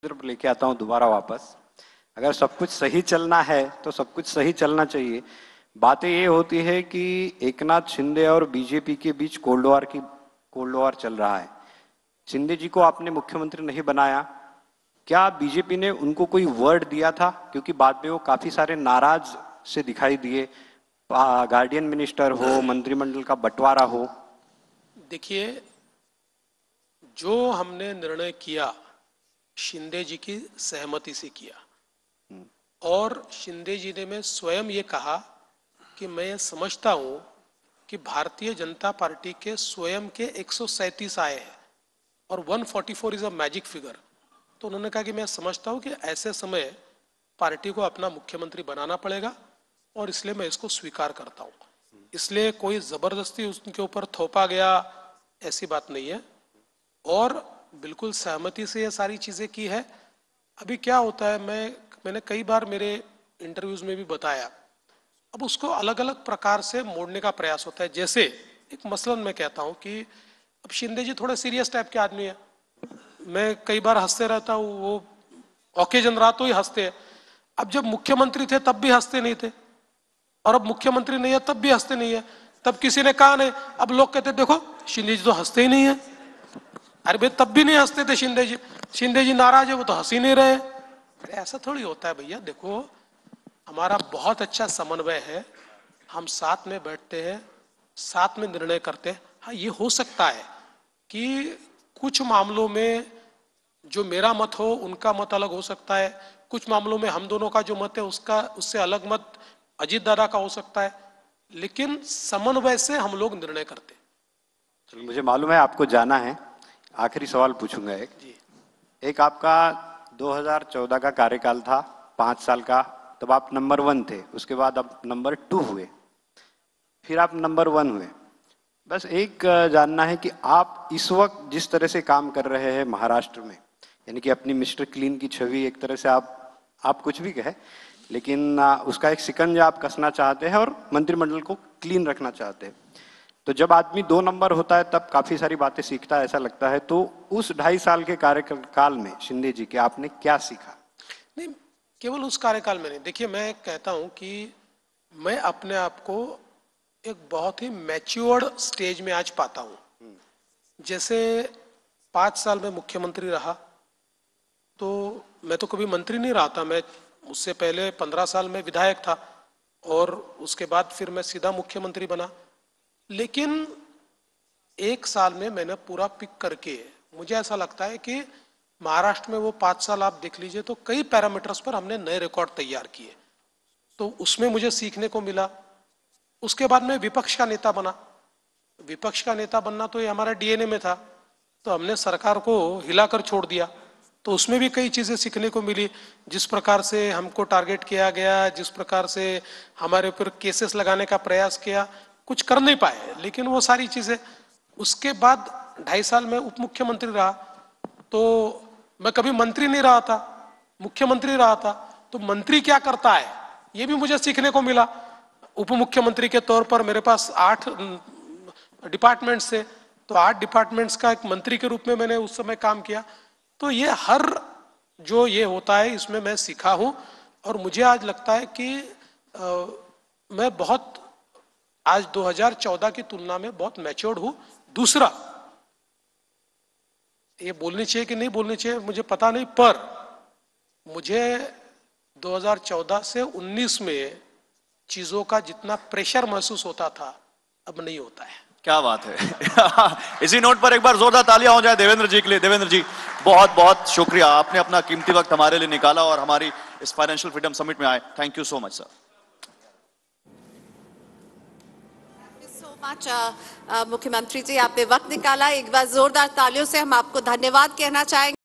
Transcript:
पर लेके आता हूँ दोबारा वापस। अगर सब कुछ सही चलना है तो सब कुछ सही चलना चाहिए। बातें ये होती है कि एकनाथ शिंदे और बीजेपी के बीच कोल्ड वॉर चल रहा है। शिंदे जी को आपने मुख्यमंत्री नहीं बनाया, क्या बीजेपी ने उनको कोई वर्ड दिया था? क्योंकि बाद में वो काफी सारे नाराज से दिखाई दिए, गार्डियन मिनिस्टर हो, मंत्रिमंडल का बंटवारा हो। देखिए, जो हमने निर्णय किया शिंदे जी की सहमति से किया और शिंदे जी ने मैं स्वयं ये कहा कि मैं ये समझता हूं कि भारतीय जनता पार्टी के स्वयं के 137 आए हैं और 144 इज अ मैजिक फिगर। तो उन्होंने कहा कि मैं समझता हूं कि ऐसे समय पार्टी को अपना मुख्यमंत्री बनाना पड़ेगा और इसलिए मैं इसको स्वीकार करता हूं। इसलिए कोई जबरदस्ती उनके ऊपर थोपा गया ऐसी बात नहीं है और बिल्कुल सहमति से ये सारी चीजें की है। अभी क्या होता है, मैंने कई बार मेरे इंटरव्यूज में भी बताया, अब उसको अलग अलग प्रकार से मोड़ने का प्रयास होता है। जैसे एक मसलन मैं कहता हूं कि अब शिंदे जी थोड़े सीरियस टाइप के आदमी है, मैं कई बार हंसते रहता हूँ, वो ओकेजन रहा तो ही हंसते हैं। अब जब मुख्यमंत्री थे तब भी हंसते नहीं थे और अब मुख्यमंत्री नहीं है तब भी हंसते नहीं है। तब किसी ने कहा नहीं, अब लोग कहते देखो शिंदे जी तो हंसते ही नहीं है। अरे भाई, तब भी नहीं हंसते थे शिंदे जी नाराज है वो तो हंस ही नहीं रहे। अरे ऐसा थोड़ी होता है भैया। देखो, हमारा बहुत अच्छा समन्वय है, हम साथ में बैठते हैं, साथ में निर्णय करते हैं। हाँ, ये हो सकता है कि कुछ मामलों में जो मेरा मत हो उनका मत अलग हो सकता है, कुछ मामलों में हम दोनों का जो मत है उसका उससे अलग मत अजीत दादा का हो सकता है, लेकिन समन्वय से हम लोग निर्णय करते हैं। चलो, मुझे मालूम है आपको जाना है, आखिरी सवाल पूछूंगा। जी, एक आपका 2014 का कार्यकाल था, 5 साल का। तब आप नंबर 1 थे, उसके बाद आप नंबर 2 हुए, फिर आप नंबर 1 हुए। बस एक जानना है कि आप इस वक्त जिस तरह से काम कर रहे हैं महाराष्ट्र में, यानी कि अपनी मिस्टर क्लीन की छवि, एक तरह से आप कुछ भी कहें, लेकिन उसका एक शिकंजा आप कसना चाहते हैं और मंत्रिमंडल को क्लीन रखना चाहते हैं। तो जब आदमी 2 नंबर होता है तब काफी सारी बातें सीखता है, ऐसा लगता है। तो उस 2.5 साल के कार्यकाल में शिंदे जी के आपने क्या सीखा? नहीं, केवल उस कार्यकाल में नहीं। देखिए, मैं कहता हूं कि मैं अपने आप को एक बहुत ही मैच्योर्ड स्टेज में आज पाता हूं। जैसे 5 साल में मुख्यमंत्री रहा तो मैं तो कभी मंत्री नहीं रहा था, मैं उससे पहले 15 साल में विधायक था और उसके बाद फिर मैं सीधा मुख्यमंत्री बना। लेकिन 1 साल में मैंने पूरा पिक करके, मुझे ऐसा लगता है कि महाराष्ट्र में वो 5 साल आप देख लीजिए तो कई पैरामीटर्स पर हमने नए रिकॉर्ड तैयार किए, तो उसमें मुझे सीखने को मिला। उसके बाद मैं विपक्ष का नेता बना। विपक्ष का नेता बनना तो ये हमारा डीएनए में था, तो हमने सरकार को हिलाकर छोड़ दिया, तो उसमें भी कई चीजें सीखने को मिली। जिस प्रकार से हमको टारगेट किया गया, जिस प्रकार से हमारे ऊपर केसेस लगाने का प्रयास किया, कुछ कर नहीं पाए, लेकिन वो सारी चीजें। उसके बाद 2.5 साल में उप मुख्यमंत्री रहा, तो मैं कभी मंत्री नहीं रहा था, मुख्यमंत्री रहा था। तो मंत्री क्या करता है ये भी मुझे सीखने को मिला। उप मुख्यमंत्री के तौर पर मेरे पास 8 डिपार्टमेंट्स थे, तो 8 डिपार्टमेंट्स का एक मंत्री के रूप में मैंने उस समय काम किया। तो ये हर जो ये होता है इसमें मैं सीखा हूं और मुझे आज लगता है कि मैं बहुत आज 2014 की तुलना में बहुत मैच्योर्ड हूं। दूसरा, ये बोलनी चाहिए कि नहीं बोलनी चाहिए मुझे पता नहीं, पर मुझे 2014 से 19 में चीजों का जितना प्रेशर महसूस होता था अब नहीं होता है। क्या बात है। इसी नोट पर एक बार जोरदार तालियां हो जाए देवेंद्र जी के लिए। देवेंद्र जी, बहुत बहुत शुक्रिया, आपने अपना कीमती वक्त हमारे लिए निकाला और हमारी इस फाइनेंशियल फ्रीडम समिट में आए। Thank you so much sir. मुख्यमंत्री जी, आपने वक्त निकाला, एक बार जोरदार तालियों से हम आपको धन्यवाद कहना चाहेंगे।